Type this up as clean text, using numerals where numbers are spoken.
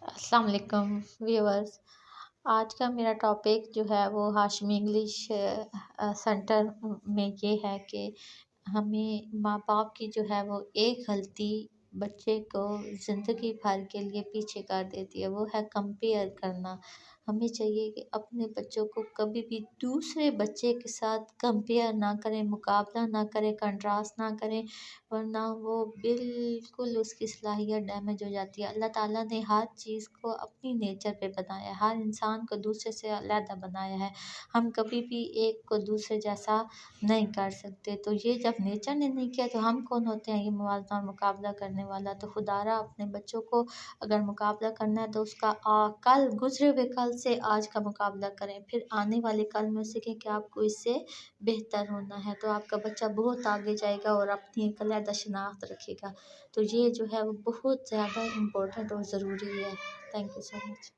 अस्सलाम वालेकुम व्यूअर्स। आज का मेरा टॉपिक जो है वो हाशमी इंग्लिश सेंटर में ये है कि हमें माँ बाप की जो है वो एक गलती बच्चे को ज़िंदगी भर के लिए पीछे कर देती है, वो है कंपेयर करना। हमें चाहिए कि अपने बच्चों को कभी भी दूसरे बच्चे के साथ कंपेयर ना करें, मुकाबला ना करें, कंट्रास्ट ना करें, वरना वो बिल्कुल उसकी सलाहियत डैमेज हो जाती है। अल्लाह ताला ने हर चीज़ को अपनी नेचर पे बनाया है, हर इंसान को दूसरे से अलग बनाया है। हम कभी भी एक को दूसरे जैसा नहीं कर सकते। तो ये जब नेचर ने नहीं किया तो हम कौन होते हैं ये मुवाज़ना और मुकाबला करने वाला। तो खुदारा अपने बच्चों को अगर मुकाबला करना है तो उसका कल गुज़रे हुए कल से आज का मुकाबला करें, फिर आने वाले कल में सीखें कि आपको इससे बेहतर होना है। तो आपका बच्चा बहुत आगे जाएगा और अपनी एक अलग शनाख्त रखेगा। तो ये जो है वो बहुत ज़्यादा इम्पोर्टेंट और ज़रूरी है। Thank you so much.